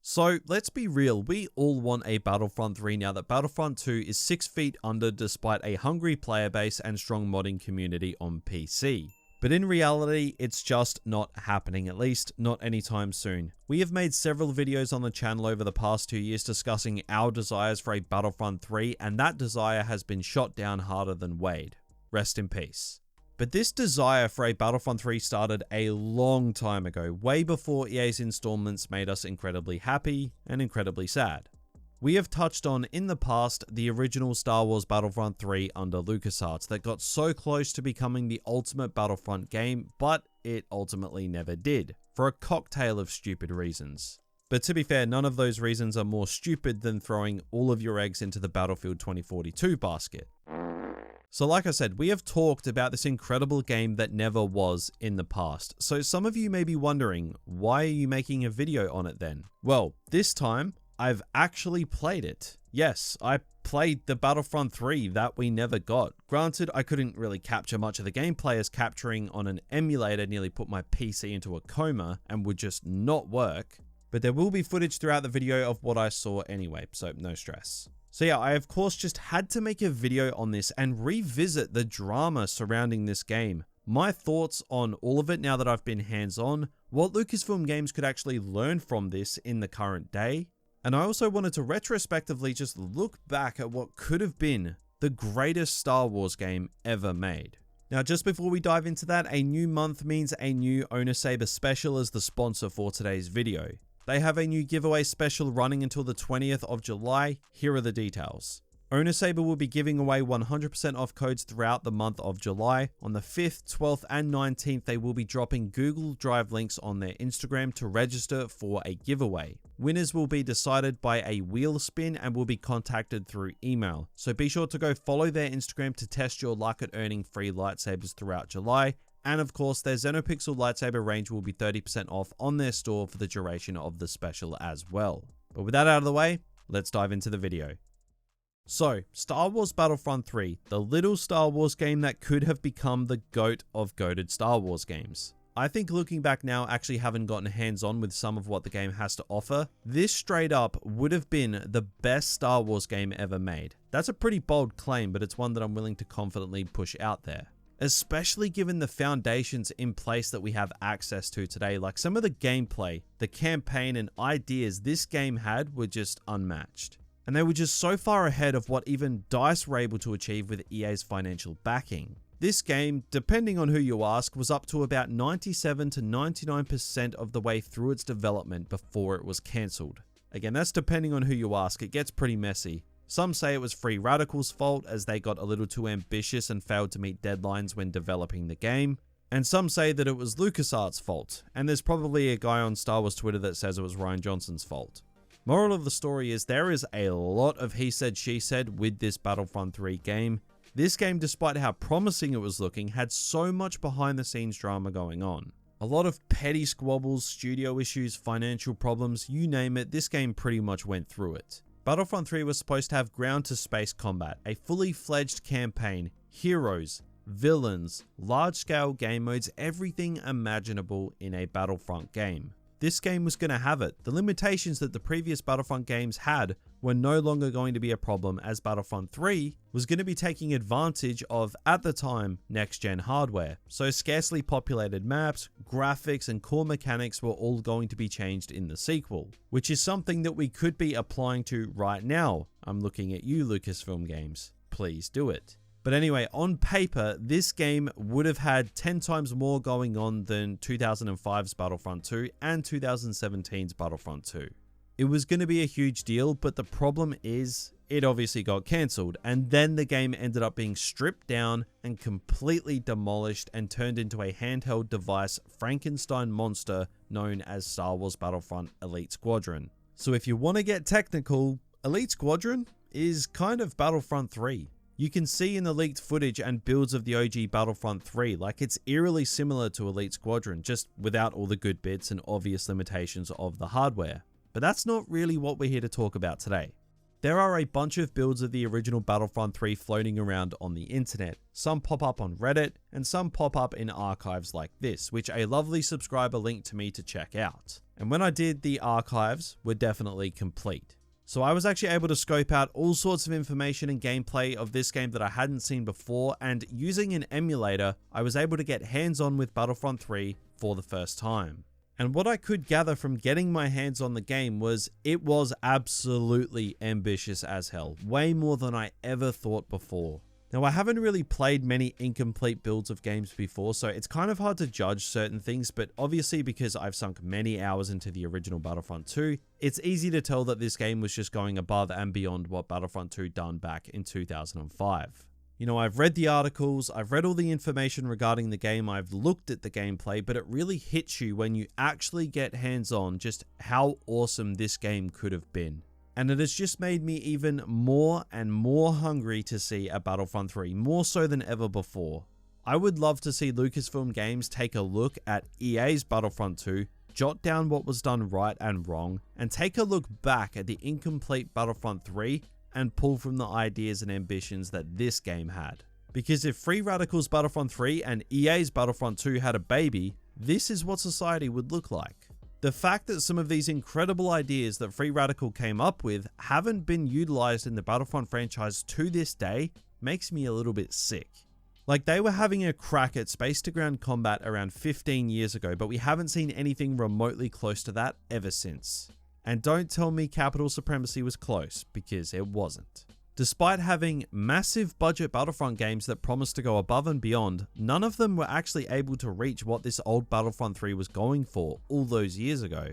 So let's be real, we all want a Battlefront 3 now that Battlefront 2 is 6 feet under despite a hungry player base and strong modding community on PC. But in reality, it's just not happening, at least not anytime soon. We have made several videos on the channel over the past 2 years discussing our desires for a Battlefront 3, and that desire has been shot down harder than Wade. Rest in peace. But this desire for a Battlefront 3 started a long time ago, way before EA's installments made us incredibly happy and incredibly sad. We have touched on in the past the original Star Wars Battlefront 3 under LucasArts that got so close to becoming the ultimate Battlefront game, but it ultimately never did, for a cocktail of stupid reasons. But to be fair, none of those reasons are more stupid than throwing all of your eggs into the Battlefield 2042 basket. So like I said, we have talked about this incredible game that never was in the past. So some of you may be wondering, why are you making a video on it then? Well, this time, I've actually played it. Yes, I played the Battlefront 3 that we never got. Granted, I couldn't really capture much of the gameplay as capturing on an emulator nearly put my PC into a coma and would just not work. But there will be footage throughout the video of what I saw anyway, so no stress. So yeah, I of course just had to make a video on this and revisit the drama surrounding this game. My thoughts on all of it now that I've been hands-on, what Lucasfilm Games could actually learn from this in the current day, and I also wanted to retrospectively just look back at what could have been the greatest Star Wars game ever made. Now just before we dive into that, a new month means a new Owner Saber special as the sponsor for today's video. They have a new giveaway special running until the 20th of July. Here are the details. Owner Saber will be giving away 100% off codes throughout the month of July. On the 5th, 12th, and 19th, they will be dropping Google Drive links on their Instagram to register for a giveaway. Winners will be decided by a wheel spin and will be contacted through email. So be sure to go follow their Instagram to test your luck at earning free lightsabers throughout July. And of course, their Xenopixel lightsaber range will be 30% off on their store for the duration of the special as well. But with that out of the way, let's dive into the video. So, Star Wars Battlefront 3, the little Star Wars game that could have become the GOAT of goated Star Wars games. I think looking back now, actually having gotten hands-on with some of what the game has to offer, this straight up would have been the best Star Wars game ever made. That's a pretty bold claim, but it's one that I'm willing to confidently push out there. Especially given the foundations in place that we have access to today, like some of the gameplay, the campaign and ideas this game had were just unmatched. And they were just so far ahead of what even DICE were able to achieve with EA's financial backing. This game, depending on who you ask, was up to about 97 to 99% of the way through its development before it was cancelled. Again, that's depending on who you ask, it gets pretty messy. Some say it was Free Radicals' fault as they got a little too ambitious and failed to meet deadlines when developing the game. And some say that it was LucasArts' fault, and there's probably a guy on Star Wars Twitter that says it was Rian Johnson's fault. Moral of the story is there is a lot of he said she said with this Battlefront 3 game. This game, despite how promising it was looking, had so much behind the scenes drama going on. A lot of petty squabbles, studio issues, financial problems, you name it, this game pretty much went through it. Battlefront 3 was supposed to have ground-to-space combat, a fully fledged campaign, heroes, villains, large-scale game modes, everything imaginable in a Battlefront game. This game was going to have it. The limitations that the previous Battlefront games had were no longer going to be a problem, as Battlefront 3 was going to be taking advantage of, at the time, next-gen hardware. So scarcely populated maps, graphics, and core mechanics were all going to be changed in the sequel, which is something that we could be applying to right now. I'm looking at you, Lucasfilm Games. Please do it. But anyway, on paper, this game would have had 10 times more going on than 2005's Battlefront 2 and 2017's Battlefront 2. It was going to be a huge deal, but the problem is, it obviously got cancelled, and then the game ended up being stripped down and completely demolished and turned into a handheld device Frankenstein monster known as Star Wars Battlefront Elite Squadron. So if you want to get technical, Elite Squadron is kind of Battlefront 3. You can see in the leaked footage and builds of the OG Battlefront 3, like it's eerily similar to Elite Squadron, just without all the good bits and obvious limitations of the hardware. But that's not really what we're here to talk about today. There are a bunch of builds of the original Battlefront 3 floating around on the internet. Some pop up on Reddit, and some pop up in archives like this, which a lovely subscriber linked to me to check out. And when I did, the archives were definitely complete. So I was actually able to scope out all sorts of information and gameplay of this game that I hadn't seen before, and using an emulator, I was able to get hands-on with Battlefront 3 for the first time. And what I could gather from getting my hands on the game was it was absolutely ambitious as hell, way more than I ever thought before. Now, I haven't really played many incomplete builds of games before, so it's kind of hard to judge certain things, but obviously because I've sunk many hours into the original Battlefront 2, it's easy to tell that this game was just going above and beyond what Battlefront 2 done back in 2005. You know, I've read the articles, I've read all the information regarding the game, I've looked at the gameplay, but it really hits you when you actually get hands-on just how awesome this game could have been. And it has just made me even more and more hungry to see a Battlefront 3, more so than ever before. I would love to see Lucasfilm Games take a look at EA's Battlefront 2, jot down what was done right and wrong, and take a look back at the incomplete Battlefront 3 and pull from the ideas and ambitions that this game had. Because if Free Radicals Battlefront 3 and EA's Battlefront 2 had a baby, this is what society would look like. The fact that some of these incredible ideas that Free Radical came up with haven't been utilized in the Battlefront franchise to this day makes me a little bit sick. Like, they were having a crack at space to ground combat around 15 years ago, but we haven't seen anything remotely close to that ever since. And don't tell me Capital Supremacy was close, because it wasn't. Despite having massive budget Battlefront games that promised to go above and beyond, none of them were actually able to reach what this old Battlefront 3 was going for all those years ago.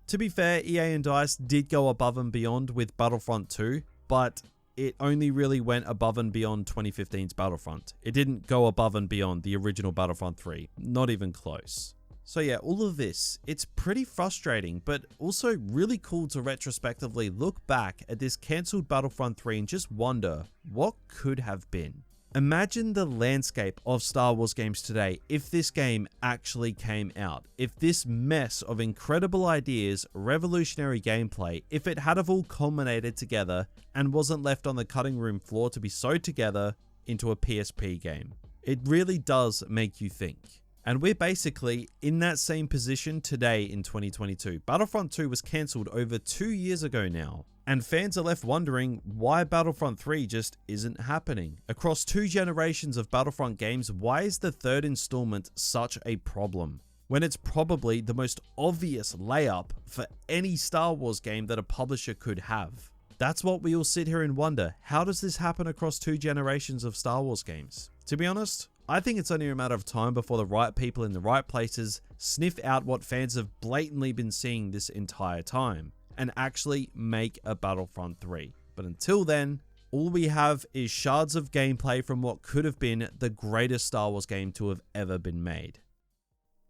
To be fair, EA and DICE did go above and beyond with Battlefront 2, but it only really went above and beyond 2015's Battlefront. It didn't go above and beyond the original Battlefront 3, not even close. So yeah, all of this, it's pretty frustrating, but also really cool to retrospectively look back at this cancelled Battlefront 3 and just wonder what could have been. Imagine the landscape of Star Wars games today if this game actually came out. If this mess of incredible ideas, revolutionary gameplay, if it had have all culminated together and wasn't left on the cutting room floor to be sewed together into a PSP game. It really does make you think. And we're basically in that same position today in 2022. Battlefront 2 was cancelled over 2 years ago now, and fans are left wondering why Battlefront 3 just isn't happening. Across 2 generations of Battlefront games, why is the third installment such a problem? When it's probably the most obvious layup for any Star Wars game that a publisher could have. That's what we all sit here and wonder, how does this happen across 2 generations of Star Wars games? To be honest, I think it's only a matter of time before the right people in the right places sniff out what fans have blatantly been seeing this entire time and actually make a Battlefront 3. But until then, all we have is shards of gameplay from what could have been the greatest Star Wars game to have ever been made.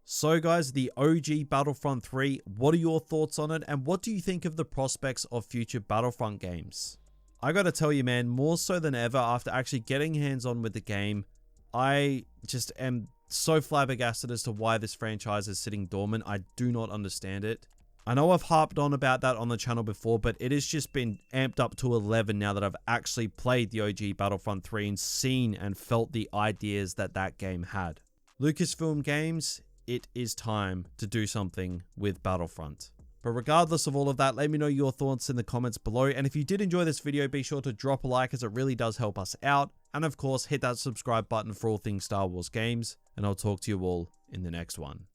So guys, the OG Battlefront 3, what are your thoughts on it, and what do you think of the prospects of future Battlefront games? I gotta tell you man, more so than ever after actually getting hands on with the game, I just am so flabbergasted as to why this franchise is sitting dormant. I do not understand it. I know I've harped on about that on the channel before, but it has just been amped up to 11 now that I've actually played the OG Battlefront 3 and seen and felt the ideas that that game had. Lucasfilm Games, it is time to do something with Battlefront. But regardless of all of that, let me know your thoughts in the comments below. And if you did enjoy this video, be sure to drop a like as it really does help us out. And of course, hit that subscribe button for all things Star Wars games. And I'll talk to you all in the next one.